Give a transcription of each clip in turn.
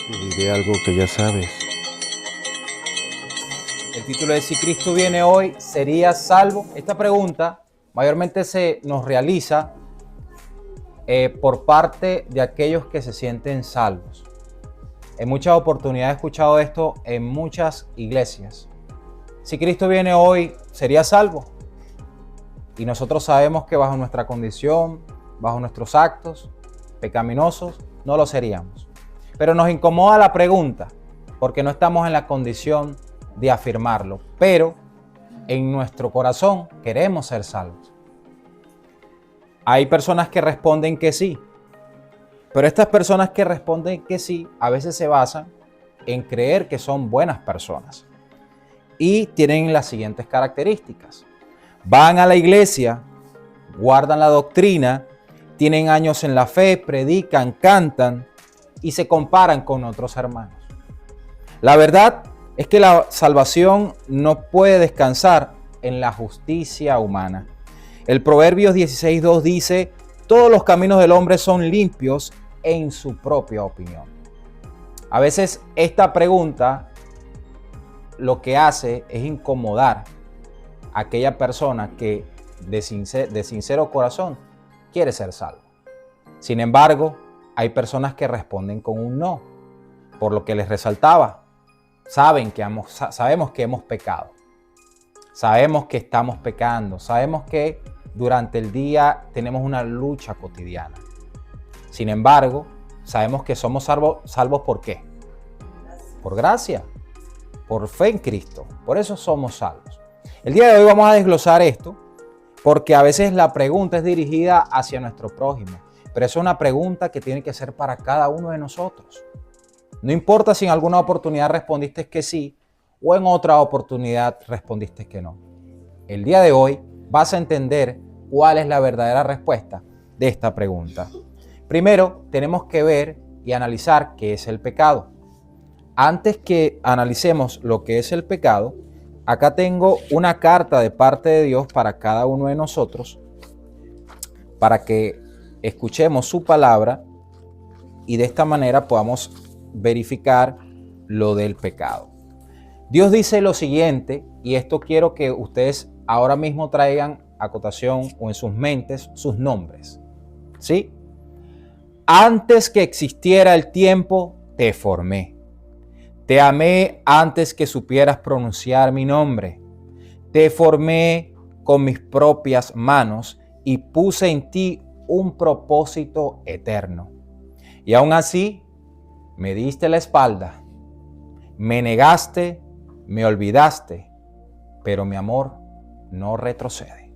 Te diré algo que ya sabes. El título es: si Cristo viene hoy, ¿serías salvo? Esta pregunta mayormente se nos realiza por parte de aquellos que se sienten salvos. En muchas oportunidades he escuchado esto en muchas iglesias. Si Cristo viene hoy, ¿serías salvo? Y nosotros sabemos que bajo nuestra condición, bajo nuestros actos pecaminosos, no lo seríamos. Pero nos incomoda la pregunta porque no estamos en la condición de afirmarlo. Pero en nuestro corazón queremos ser salvos. Hay personas que responden que sí. Pero estas personas que responden que sí, a veces se basan en creer que son buenas personas. Y tienen las siguientes características. Van a la iglesia, guardan la doctrina, tienen años en la fe, predican, cantan y se comparan con otros hermanos. La verdad es que la salvación no puede descansar en la justicia humana. El Proverbios 16:2 dice: todos los caminos del hombre son limpios en su propia opinión. A veces esta pregunta lo que hace es incomodar a aquella persona que de sincero corazón quiere ser salvo. Sin embargo, hay personas que responden con un no, por lo que les resaltaba. Sabemos que hemos pecado, sabemos que estamos pecando, sabemos que durante el día tenemos una lucha cotidiana. Sin embargo, sabemos que somos salvos ¿por qué? Por gracia, por fe en Cristo. Por eso somos salvos. El día de hoy vamos a desglosar esto porque a veces la pregunta es dirigida hacia nuestro prójimo, pero es una pregunta que tiene que ser para cada uno de nosotros. No importa si en alguna oportunidad respondiste que sí o en otra oportunidad respondiste que no. El día de hoy vas a entender cuál es la verdadera respuesta de esta pregunta. Primero, tenemos que ver y analizar qué es el pecado. Antes que analicemos lo que es el pecado, acá tengo una carta de parte de Dios para cada uno de nosotros, para que escuchemos su palabra y de esta manera podamos verificar lo del pecado. Dios dice lo siguiente, y esto quiero que ustedes ahora mismo traigan acotación o en sus mentes sus nombres. ¿Sí? Antes que existiera el tiempo, te formé. Te amé antes que supieras pronunciar mi nombre. Te formé con mis propias manos y puse en ti un propósito eterno. Y aún así, me diste la espalda, me negaste, me olvidaste, pero mi amor no retrocede.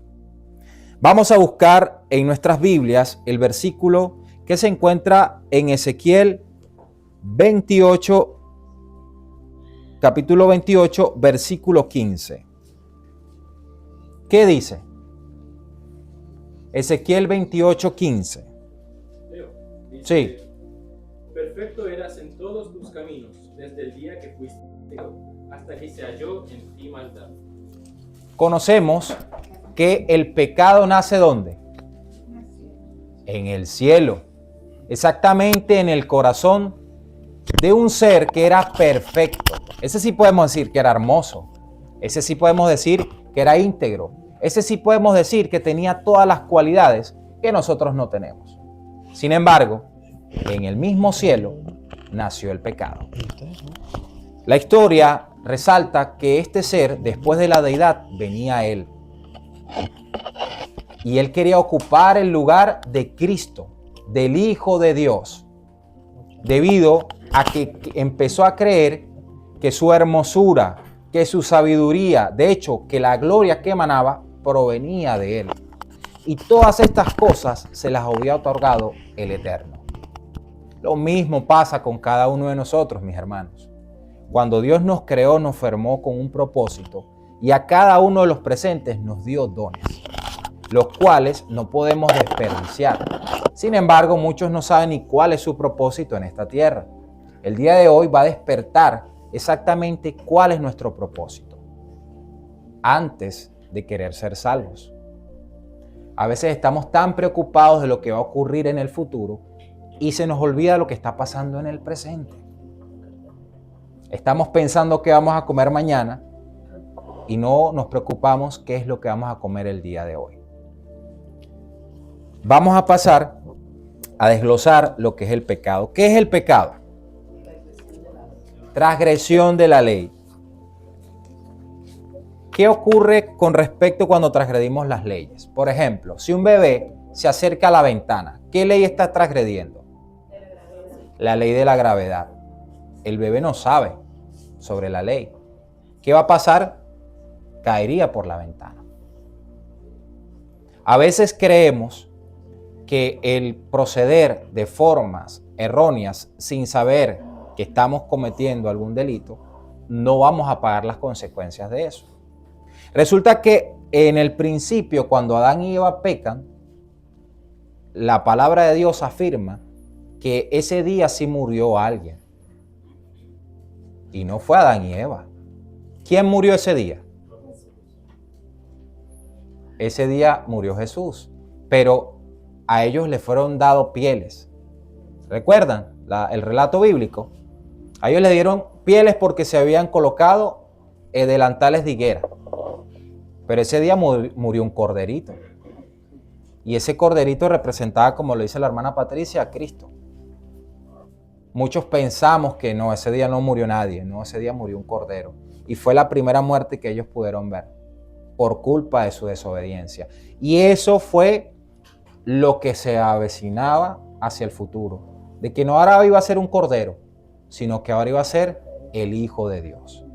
Vamos a buscar en nuestras Biblias el versículo que se encuentra en Ezequiel 28, capítulo 28, versículo 15. ¿Qué dice? Ezequiel 28, 15. Sí. Perfecto eras en todos tus caminos, desde el día que fuiste hasta que se halló en ti maldad. Conocemos que el pecado nace ¿dónde? En el cielo. Exactamente en el corazón de un ser que era perfecto. Ese sí podemos decir que era hermoso. Ese sí podemos decir que era íntegro. Ese sí podemos decir que tenía todas las cualidades que nosotros no tenemos. Sin embargo, en el mismo cielo nació el pecado. La historia resalta que este ser, después de la deidad, venía a él. Y él quería ocupar el lugar de Cristo, del Hijo de Dios, debido a que empezó a creer que su hermosura, que su sabiduría, de hecho, que la gloria que emanaba, provenía de él. Y todas estas cosas se las había otorgado el Eterno. Lo mismo pasa con cada uno de nosotros, mis hermanos. Cuando Dios nos creó, nos formó con un propósito y a cada uno de los presentes nos dio dones, los cuales no podemos desperdiciar. Sin embargo, muchos no saben ni cuál es su propósito en esta tierra. El día de hoy va a despertar exactamente cuál es nuestro propósito antes de querer ser salvos. A veces estamos tan preocupados de lo que va a ocurrir en el futuro y se nos olvida lo que está pasando en el presente. Estamos pensando qué vamos a comer mañana y no nos preocupamos qué es lo que vamos a comer el día de hoy. Vamos a pasar a desglosar lo que es el pecado. ¿Qué es el pecado? Transgresión de la ley. ¿Qué ocurre con respecto cuando transgredimos las leyes? Por ejemplo, si un bebé se acerca a la ventana, ¿qué ley está transgrediendo? La ley de la gravedad. El bebé no sabe sobre la ley. ¿Qué va a pasar? Caería por la ventana. A veces creemos que el proceder de formas erróneas sin saber que estamos cometiendo algún delito, no vamos a pagar las consecuencias de eso. Resulta que en el principio, cuando Adán y Eva pecan, la palabra de Dios afirma que ese día sí murió alguien. Y no fue Adán y Eva. ¿Quién murió ese día? Ese día murió Jesús. Pero a ellos le fueron dados pieles. ¿Recuerdan el relato bíblico? A ellos le dieron pieles porque se habían colocado delantales de higuera. Pero ese día murió un corderito. Y ese corderito representaba, como lo dice la hermana Patricia, a Cristo. Muchos pensamos que no, ese día no murió nadie. No, ese día murió un cordero. Y fue la primera muerte que ellos pudieron ver por culpa de su desobediencia. Y eso fue lo que se avecinaba hacia el futuro. De que no ahora iba a ser un cordero, sino que ahora iba a ser el Hijo de Dios.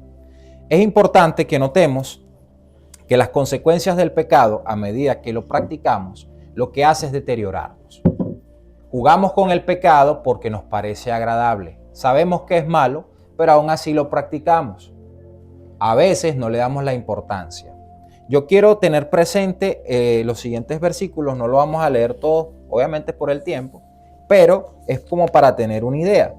Es importante que notemos que las consecuencias del pecado, a medida que lo practicamos, lo que hace es deteriorarnos. Jugamos con el pecado porque nos parece agradable. Sabemos que es malo, pero aún así lo practicamos. A veces no le damos la importancia. Yo quiero tener presente los siguientes versículos, no lo vamos a leer todos, obviamente por el tiempo, pero es como para tener una idea.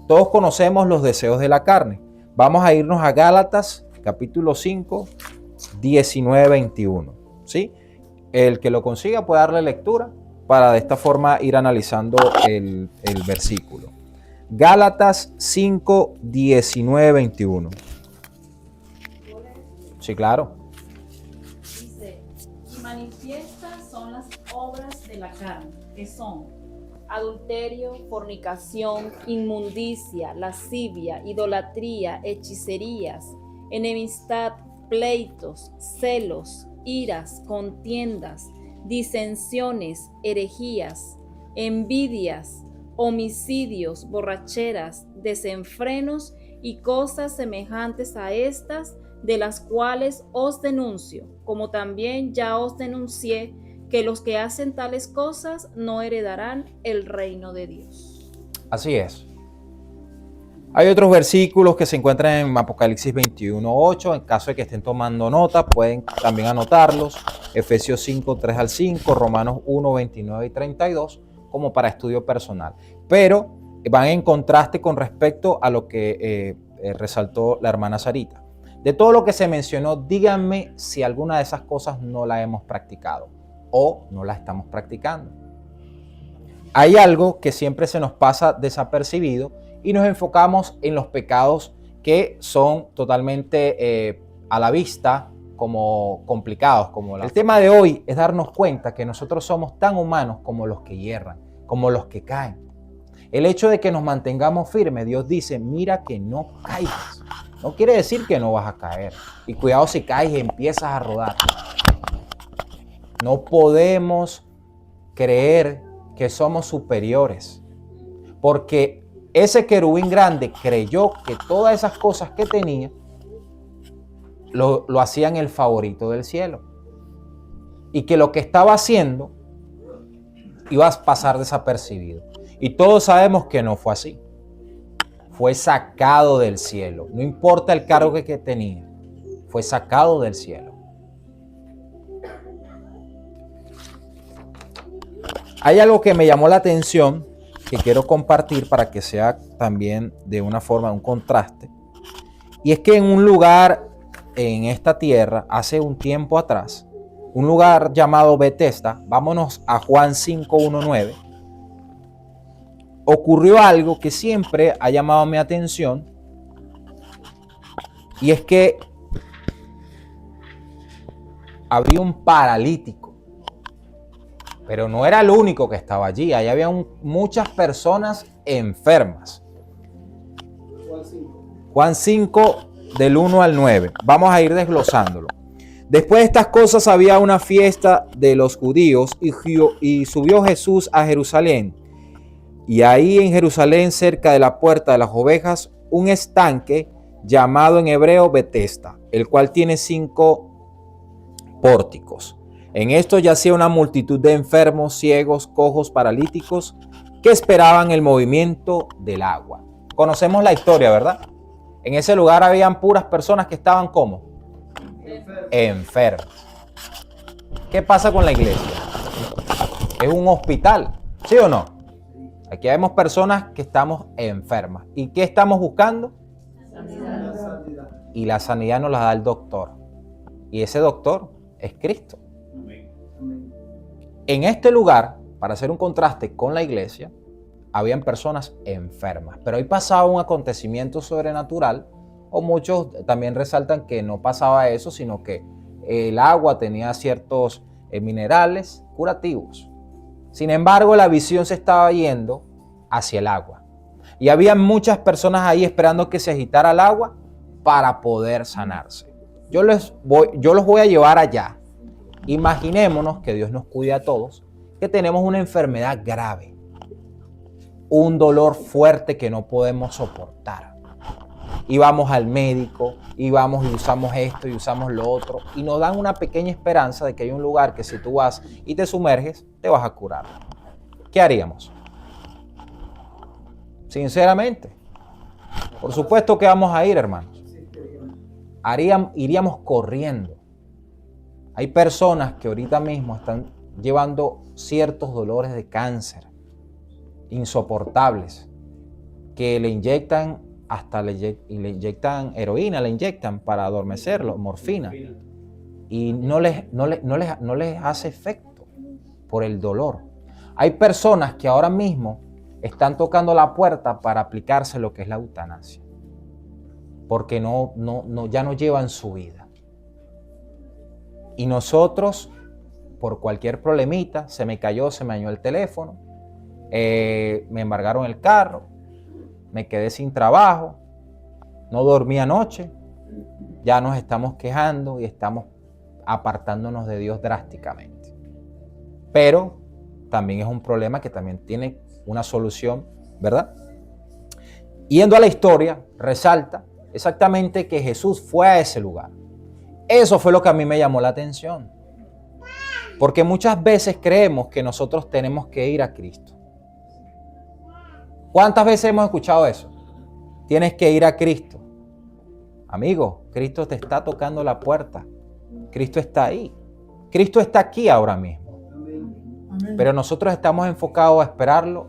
Todos conocemos los deseos de la carne. Vamos a irnos a Gálatas, capítulo 5, 19-21. ¿Sí? El que lo consiga puede darle lectura para de esta forma ir analizando el versículo. Gálatas 5, 19-21. Sí, claro. Dice, y manifiestas son las obras de la carne, que son adulterio, fornicación, inmundicia, lascivia, idolatría, hechicerías, enemistad, pleitos, celos, iras, contiendas, disensiones, herejías, envidias, homicidios, borracheras, desenfrenos y cosas semejantes a estas, de las cuales os denuncio, como también ya os denuncié, que los que hacen tales cosas no heredarán el reino de Dios. Así es. Hay otros versículos que se encuentran en Apocalipsis 21:8. En caso de que estén tomando nota, pueden también anotarlos. Efesios 5, 3 al 5, Romanos 1, 29 y 32, como para estudio personal. Pero van en contraste con respecto a lo que resaltó la hermana Sarita. De todo lo que se mencionó, díganme si alguna de esas cosas no la hemos practicado o no la estamos practicando. Hay algo que siempre se nos pasa desapercibido y nos enfocamos en los pecados que son totalmente a la vista como complicados. El tema de hoy es darnos cuenta que nosotros somos tan humanos como los que hierran, como los que caen. El hecho de que nos mantengamos firmes, Dios dice, mira que no caigas. No quiere decir que no vas a caer. Y cuidado si caes y empiezas a rodar. No podemos creer que somos superiores, porque ese querubín grande creyó que todas esas cosas que tenía lo hacían el favorito del cielo, y que lo que estaba haciendo iba a pasar desapercibido. Y todos sabemos que no fue así. Fue sacado del cielo. No importa el cargo que tenía, fue sacado del cielo. Hay algo que me llamó la atención que quiero compartir para que sea también de una forma, un contraste. Y es que en un lugar en esta tierra, hace un tiempo atrás, un lugar llamado Betesda, vámonos a Juan 5:19, ocurrió algo que siempre ha llamado mi atención Y es que había un paralítico, pero no era el único que estaba allí. Ahí había muchas personas enfermas. Juan 5, del 1 al 9. Vamos a ir desglosándolo. Después de estas cosas había una fiesta de los judíos y subió Jesús a Jerusalén. Y ahí en Jerusalén, cerca de la puerta de las ovejas, un estanque llamado en hebreo Betesda, el cual tiene 5 pórticos. En esto yacía una multitud de enfermos, ciegos, cojos, paralíticos, que esperaban el movimiento del agua. Conocemos la historia, ¿verdad? En ese lugar habían puras personas que estaban ¿cómo? Enfermas. ¿Qué pasa con la iglesia? Es un hospital, ¿sí o no? Aquí vemos personas que estamos enfermas. ¿Y qué estamos buscando? Sanidad. Y la sanidad nos la da el doctor. Y ese doctor es Cristo. En este lugar, para hacer un contraste con la iglesia, habían personas enfermas. Pero ahí pasaba un acontecimiento sobrenatural, o muchos también resaltan que no pasaba eso, sino que el agua tenía ciertos minerales curativos. Sin embargo, la visión se estaba yendo hacia el agua. Y había muchas personas ahí esperando que se agitara el agua para poder sanarse. Yo los voy a llevar allá. Imaginémonos que Dios nos cuide a todos, que tenemos una enfermedad grave, un dolor fuerte que no podemos soportar. Y vamos al médico, y vamos y usamos esto y usamos lo otro, y nos dan una pequeña esperanza de que hay un lugar que si tú vas y te sumerges, te vas a curar. ¿Qué haríamos? Sinceramente, por supuesto que vamos a ir, hermanos. Iríamos corriendo. Hay personas que ahorita mismo están llevando ciertos dolores de cáncer insoportables, que le inyectan le inyectan heroína, le inyectan para adormecerlo, morfina, y no les hace efecto por el dolor. Hay personas que ahora mismo están tocando la puerta para aplicarse lo que es la eutanasia, porque ya no llevan su vida. Y nosotros, por cualquier problemita, se me dañó el teléfono, me embargaron el carro, me quedé sin trabajo, no dormí anoche, ya nos estamos quejando y estamos apartándonos de Dios drásticamente. Pero también es un problema que también tiene una solución, ¿verdad? Yendo a la historia, resalta exactamente que Jesús fue a ese lugar. Eso fue lo que a mí me llamó la atención. Porque muchas veces creemos que nosotros tenemos que ir a Cristo. ¿Cuántas veces hemos escuchado eso? Tienes que ir a Cristo. Amigo, Cristo te está tocando la puerta. Cristo está ahí. Cristo está aquí ahora mismo. Pero nosotros estamos enfocados a esperarlo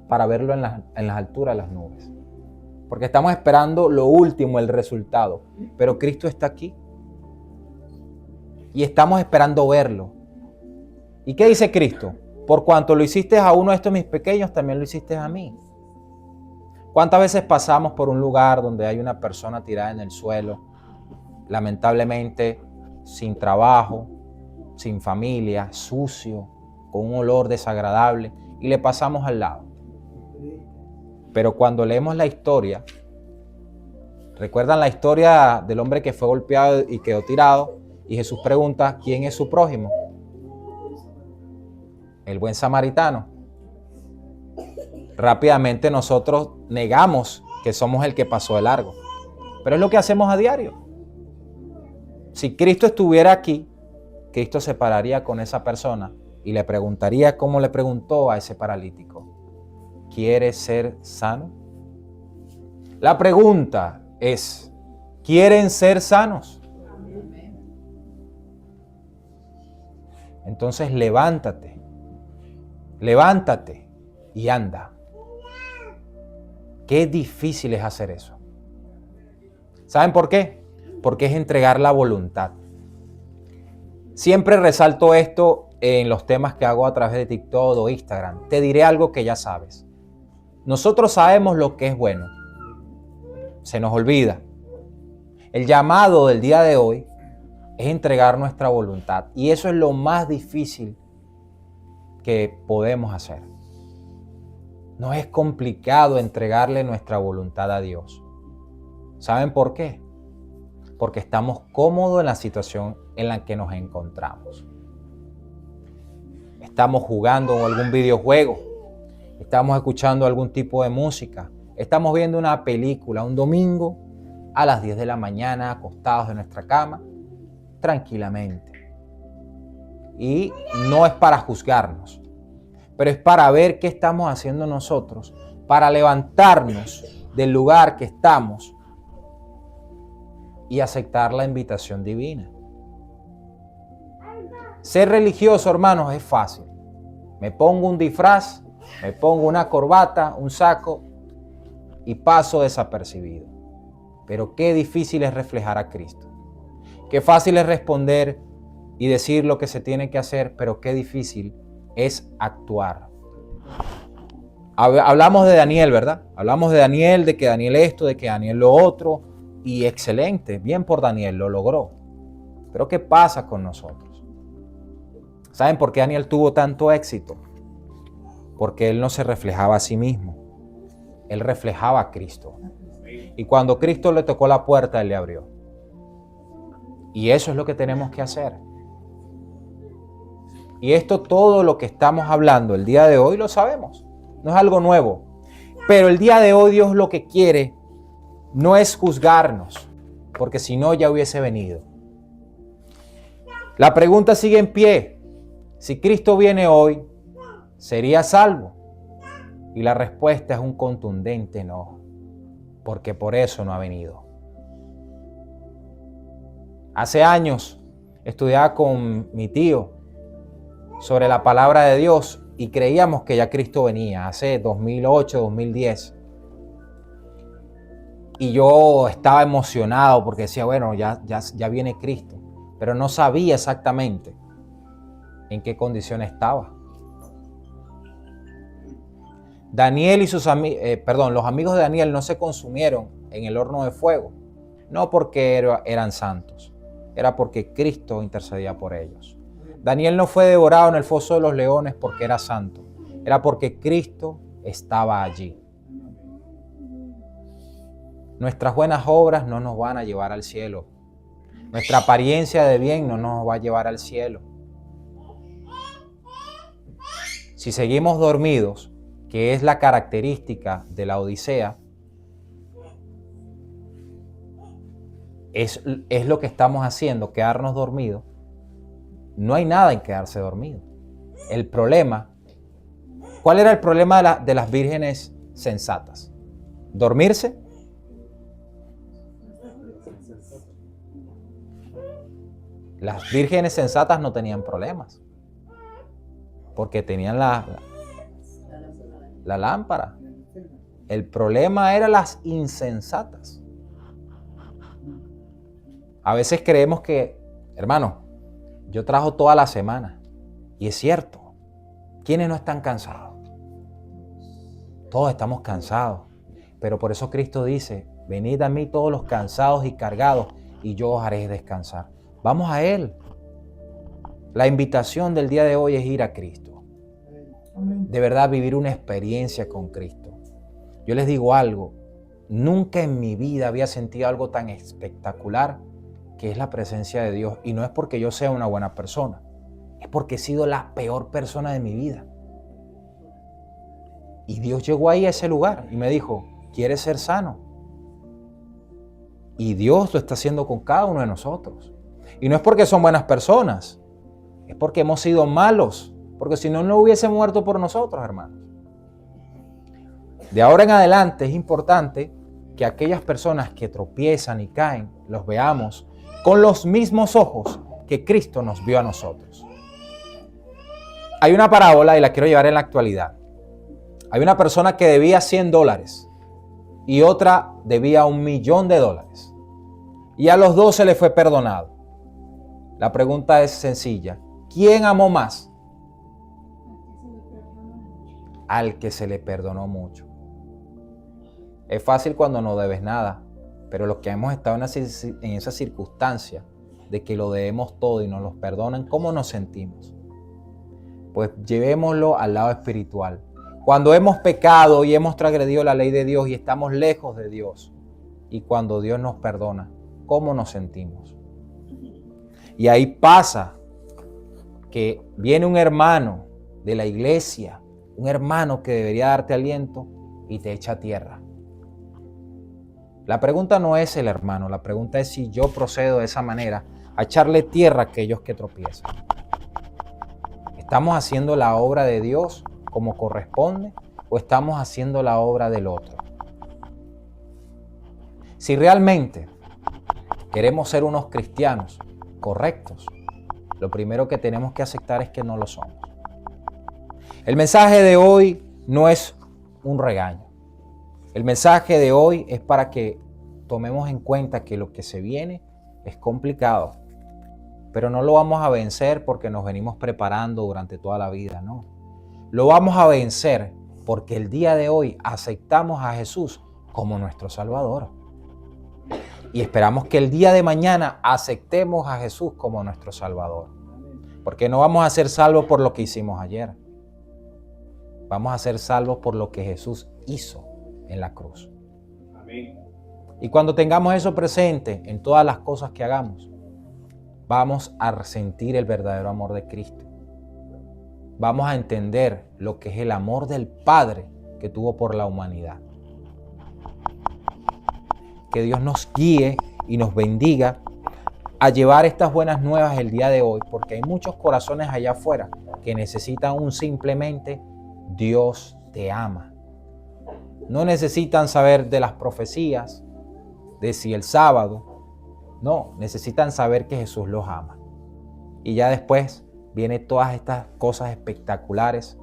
para verlo en las alturas de las nubes. Porque estamos esperando lo último, el resultado. Pero Cristo está aquí. Y estamos esperando verlo. ¿Y qué dice Cristo? Por cuanto lo hiciste a uno de estos mis pequeños, también lo hiciste a mí. ¿Cuántas veces pasamos por un lugar donde hay una persona tirada en el suelo, lamentablemente sin trabajo, sin familia, sucio, con un olor desagradable, y le pasamos al lado? Pero cuando leemos la historia, ¿recuerdan la historia del hombre que fue golpeado y quedó tirado? Y Jesús pregunta, ¿quién es su prójimo? El buen samaritano. Rápidamente nosotros negamos que somos el que pasó de largo. Pero es lo que hacemos a diario. Si Cristo estuviera aquí, Cristo se pararía con esa persona y le preguntaría como le preguntó a ese paralítico: ¿quieres ser sano? La pregunta es: ¿quieren ser sanos? Entonces levántate y anda. Qué difícil es hacer eso. ¿Saben por qué? Porque es entregar la voluntad. Siempre resalto esto en los temas que hago a través de TikTok o Instagram. Te diré algo que ya sabes. Nosotros sabemos lo que es bueno. Se nos olvida. El llamado del día de hoy es entregar nuestra voluntad. Y eso es lo más difícil que podemos hacer. No es complicado entregarle nuestra voluntad a Dios. ¿Saben por qué? Porque estamos cómodos en la situación en la que nos encontramos. Estamos jugando algún videojuego, estamos escuchando algún tipo de música, estamos viendo una película un domingo a las 10 de la mañana acostados en nuestra cama, tranquilamente. Y no es para juzgarnos, pero es para ver qué estamos haciendo nosotros, para levantarnos del lugar que estamos y aceptar la invitación divina. Ser religioso, hermanos, es fácil. Me pongo un disfraz, me pongo una corbata, un saco y paso desapercibido. Pero qué difícil es reflejar a Cristo. Qué fácil es responder y decir lo que se tiene que hacer, pero qué difícil es actuar. Hablamos de Daniel, ¿verdad? Hablamos de Daniel, de que Daniel esto, de que Daniel lo otro. Y excelente, bien por Daniel, lo logró. Pero ¿qué pasa con nosotros? ¿Saben por qué Daniel tuvo tanto éxito? Porque él no se reflejaba a sí mismo. Él reflejaba a Cristo. Y cuando Cristo le tocó la puerta, él le abrió. Y eso es lo que tenemos que hacer. Y esto, todo lo que estamos hablando el día de hoy, lo sabemos. No es algo nuevo. Pero el día de hoy Dios lo que quiere no es juzgarnos, porque si no ya hubiese venido. La pregunta sigue en pie. Si Cristo viene hoy, ¿sería salvo? Y la respuesta es un contundente no, porque por eso no ha venido. Hace años estudiaba con mi tío sobre la palabra de Dios y creíamos que ya Cristo venía, hace 2008, 2010. Y yo estaba emocionado porque decía, bueno, ya viene Cristo. Pero no sabía exactamente en qué condición estaba. Daniel y los amigos de Daniel no se consumieron en el horno de fuego. No porque eran santos, era porque Cristo intercedía por ellos. Daniel no fue devorado en el foso de los leones porque era santo. Era porque Cristo estaba allí. Nuestras buenas obras no nos van a llevar al cielo. Nuestra apariencia de bien no nos va a llevar al cielo. Si seguimos dormidos, que es la característica de la Odisea, es lo que estamos haciendo, quedarnos dormidos. No hay nada en quedarse dormido. El problema, ¿cuál era el problema de las vírgenes sensatas? ¿Dormirse? Las vírgenes sensatas no tenían problemas, porque tenían la lámpara. El problema eran las insensatas. A veces creemos que, hermano, yo trabajo toda la semana, y es cierto. ¿Quiénes no están cansados? Todos estamos cansados, pero por eso Cristo dice, venid a mí todos los cansados y cargados, y yo os haré descansar. Vamos a Él. La invitación del día de hoy es ir a Cristo. De verdad, vivir una experiencia con Cristo. Yo les digo algo, nunca en mi vida había sentido algo tan espectacular que es la presencia de Dios. Y no es porque yo sea una buena persona, es porque he sido la peor persona de mi vida. Y Dios llegó ahí a ese lugar y me dijo, ¿quieres ser sano? Y Dios lo está haciendo con cada uno de nosotros. Y no es porque son buenas personas, es porque hemos sido malos, porque si no, no hubiese muerto por nosotros, hermanos. De ahora en adelante es importante que aquellas personas que tropiezan y caen, los veamos con los mismos ojos que Cristo nos vio a nosotros. Hay una parábola y la quiero llevar en la actualidad. Hay una persona que debía $100 y otra debía $1.000.000. Y a los dos se les fue perdonado. La pregunta es sencilla. ¿Quién amó más? Al que se le perdonó mucho. Es fácil cuando no debes nada. Pero los que hemos estado en esa circunstancia de que lo debemos todo y nos lo perdonan, ¿cómo nos sentimos? Pues llevémoslo al lado espiritual. Cuando hemos pecado y hemos transgredido la ley de Dios y estamos lejos de Dios, y cuando Dios nos perdona, ¿cómo nos sentimos? Y ahí pasa que viene un hermano de la iglesia, un hermano que debería darte aliento y te echa tierra. La pregunta no es el hermano, la pregunta es si yo procedo de esa manera a echarle tierra a aquellos que tropiezan. ¿Estamos haciendo la obra de Dios como corresponde o estamos haciendo la obra del otro? Si realmente queremos ser unos cristianos correctos, lo primero que tenemos que aceptar es que no lo somos. El mensaje de hoy no es un regaño. El mensaje de hoy es para que tomemos en cuenta que lo que se viene es complicado, pero no lo vamos a vencer porque nos venimos preparando durante toda la vida, no. Lo vamos a vencer porque el día de hoy aceptamos a Jesús como nuestro Salvador. Y esperamos que el día de mañana aceptemos a Jesús como nuestro Salvador. Porque no vamos a ser salvos por lo que hicimos ayer. Vamos a ser salvos por lo que Jesús hizo en la cruz. Amén. Y cuando tengamos eso presente en todas las cosas que hagamos, vamos a sentir el verdadero amor de Cristo. Vamos a entender lo que es el amor del Padre que tuvo por la humanidad. Que Dios nos guíe y nos bendiga a llevar estas buenas nuevas el día de hoy, porque hay muchos corazones allá afuera que necesitan simplemente Dios te ama. No necesitan saber de las profecías, de si el sábado. No, necesitan saber que Jesús los ama. Y ya después vienen todas estas cosas espectaculares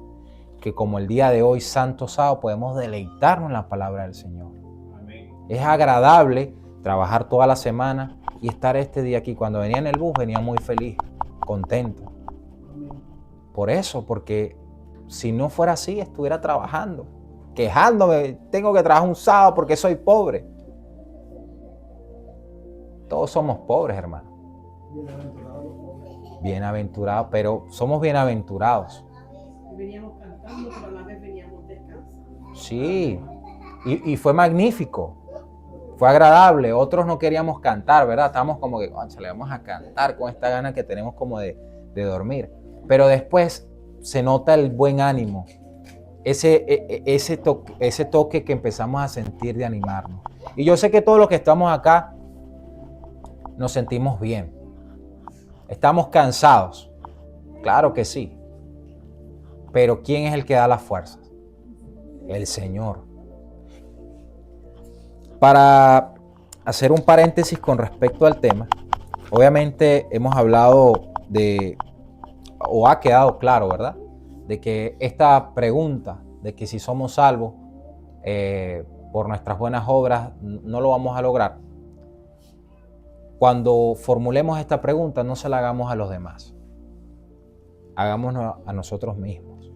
que como el día de hoy, Santo Sábado, podemos deleitarnos en la palabra del Señor. Amén. Es agradable trabajar toda la semana y estar este día aquí. Cuando venía en el bus venía muy feliz, contento. Por eso, porque si no fuera así, estuviera trabajando, quejándome, tengo que trabajar un sábado porque soy pobre. Todos somos pobres, hermano. Bienaventurados, pero somos bienaventurados. Veníamos cantando, pero a la vez veníamos descansando. Sí, y fue magnífico, fue agradable. Otros no queríamos cantar, ¿verdad? Estábamos como que, concha, le vamos a cantar con esta gana que tenemos como de dormir. Pero después se nota el buen ánimo, ese toque que empezamos a sentir de animarnos. Y yo sé que todos los que estamos acá nos sentimos bien. Estamos cansados, claro que sí. Pero ¿quién es el que da las fuerzas? El Señor. Para hacer un paréntesis con respecto al tema, obviamente hemos hablado o ha quedado claro, ¿verdad? De que esta pregunta de que si somos salvos por nuestras buenas obras no lo vamos a lograr. Cuando formulemos esta pregunta, no se la hagamos a los demás. Hagámonos a nosotros mismos.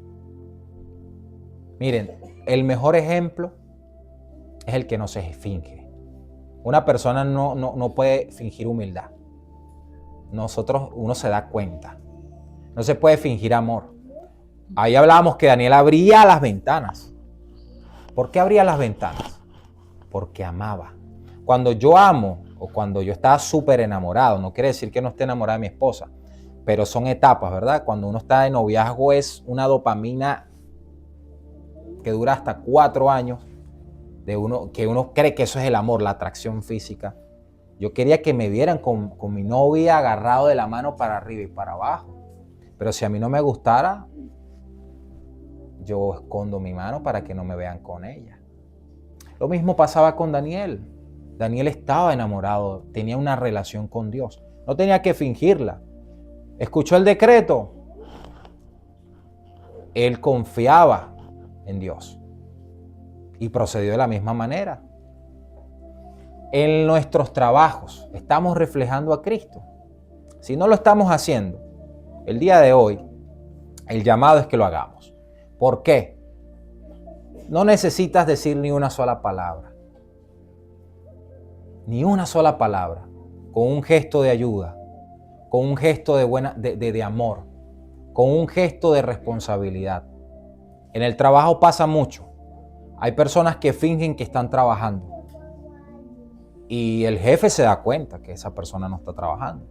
Miren, el mejor ejemplo es el que no se finge. Una persona no puede fingir humildad. Uno se da cuenta. No se puede fingir amor. Ahí hablábamos que Daniel abría las ventanas. ¿Por qué abría las ventanas? Porque amaba. Cuando yo amo o cuando yo estaba súper enamorado, no quiere decir que no esté enamorado de mi esposa, pero son etapas, ¿verdad? Cuando uno está de noviazgo es una dopamina que dura hasta 4 años, que uno cree que eso es el amor, la atracción física. Yo quería que me vieran con mi novia agarrado de la mano para arriba y para abajo. Pero si a mí no me gustara, yo escondo mi mano para que no me vean con ella. Lo mismo pasaba con Daniel. Daniel estaba enamorado, tenía una relación con Dios. No tenía que fingirla. Escuchó el decreto. Él confiaba en Dios y procedió de la misma manera. En nuestros trabajos, ¿estamos reflejando a Cristo? Si no lo estamos haciendo, el día de hoy, el llamado es que lo hagamos. ¿Por qué? No necesitas decir ni una sola palabra. ni una sola palabra, con un gesto de ayuda, con un gesto de amor, con un gesto de responsabilidad. En el trabajo pasa mucho. Hay personas que fingen que están trabajando y el jefe se da cuenta que esa persona no está trabajando.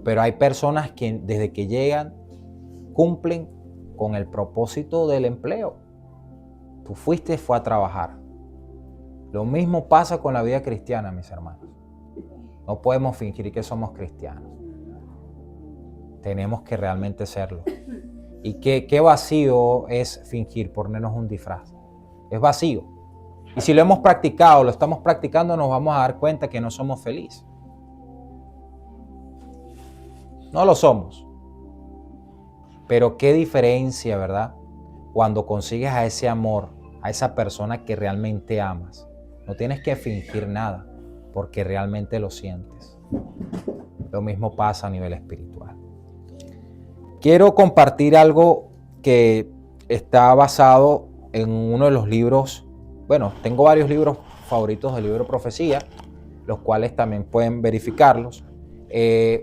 Pero hay personas que desde que llegan cumplen con el propósito del empleo. Tú fue a trabajar. Lo mismo pasa con la vida cristiana, mis hermanos. No podemos fingir que somos cristianos. Tenemos que realmente serlo. Y qué vacío es fingir, ponernos un disfraz. Es vacío. Y si lo hemos practicado, lo estamos practicando, nos vamos a dar cuenta que no somos felices. No lo somos. Pero qué diferencia, ¿verdad? Cuando consigues a ese amor, a esa persona que realmente amas. No tienes que fingir nada, porque realmente lo sientes. Lo mismo pasa a nivel espiritual. Quiero compartir algo que está basado en uno de los libros. Bueno, tengo varios libros favoritos del libro Profecía, los cuales también pueden verificarlos.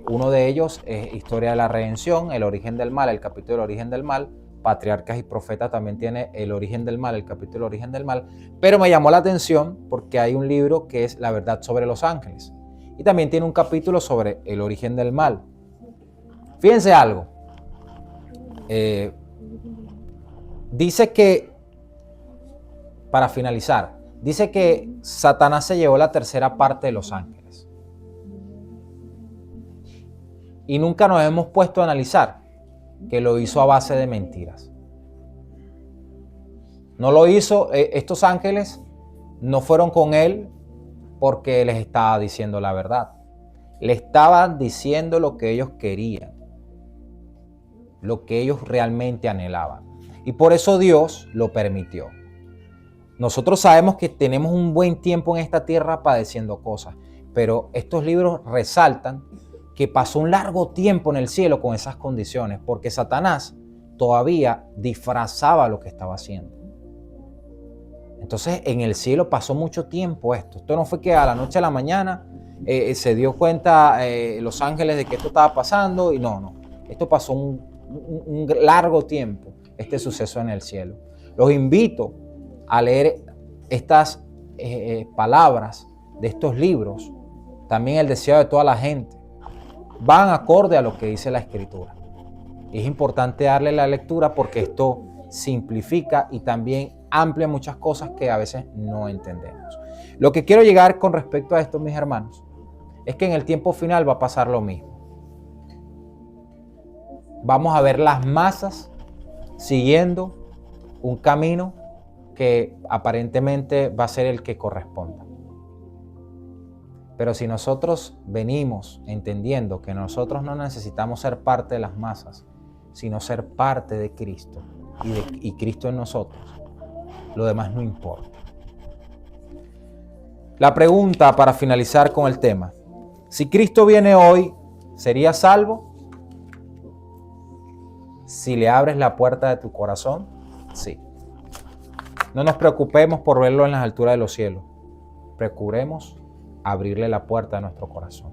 Uno de ellos es Historia de la Redención, El Origen del Mal, el capítulo del Origen del Mal. Patriarcas y Profetas también tiene El Origen del Mal, el capítulo El Origen del Mal. Pero me llamó la atención porque hay un libro que es La Verdad sobre los Ángeles. Y también tiene un capítulo sobre el origen del mal. Fíjense algo. Dice que, para finalizar, dice que Satanás se llevó la tercera parte de los ángeles. Y nunca nos hemos puesto a analizar que lo hizo a base de mentiras. No lo hizo, estos ángeles no fueron con él porque les estaba diciendo la verdad. Le estaban diciendo lo que ellos querían, lo que ellos realmente anhelaban. Y por eso Dios lo permitió. Nosotros sabemos que tenemos un buen tiempo en esta tierra padeciendo cosas, pero estos libros resaltan que pasó un largo tiempo en el cielo con esas condiciones, porque Satanás todavía disfrazaba lo que estaba haciendo. Entonces en el cielo pasó mucho tiempo esto. Esto no fue que a la noche a la mañana se dio cuenta los ángeles de que esto estaba pasando y no. Esto pasó un largo tiempo, este suceso en el cielo. Los invito a leer estas palabras de estos libros, también el deseo de toda la gente. Van acorde a lo que dice la Escritura. Es importante darle la lectura porque esto simplifica y también amplia muchas cosas que a veces no entendemos. Lo que quiero llegar con respecto a esto, mis hermanos, es que en el tiempo final va a pasar lo mismo. Vamos a ver las masas siguiendo un camino que aparentemente va a ser el que corresponda. Pero si nosotros venimos entendiendo que nosotros no necesitamos ser parte de las masas, sino ser parte de Cristo y Cristo en nosotros, lo demás no importa. La pregunta para finalizar con el tema: si Cristo viene hoy, ¿serías salvo? Si le abres la puerta de tu corazón, sí. No nos preocupemos por verlo en las alturas de los cielos. Procuremos abrirle la puerta de nuestro corazón.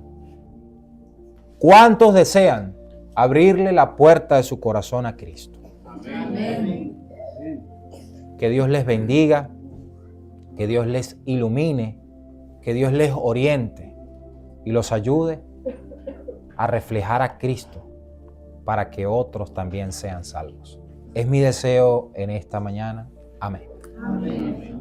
¿Cuántos desean abrirle la puerta de su corazón a Cristo? Amén. Que Dios les bendiga, que Dios les ilumine, que Dios les oriente y los ayude a reflejar a Cristo para que otros también sean salvos. Es mi deseo en esta mañana. Amén. Amén.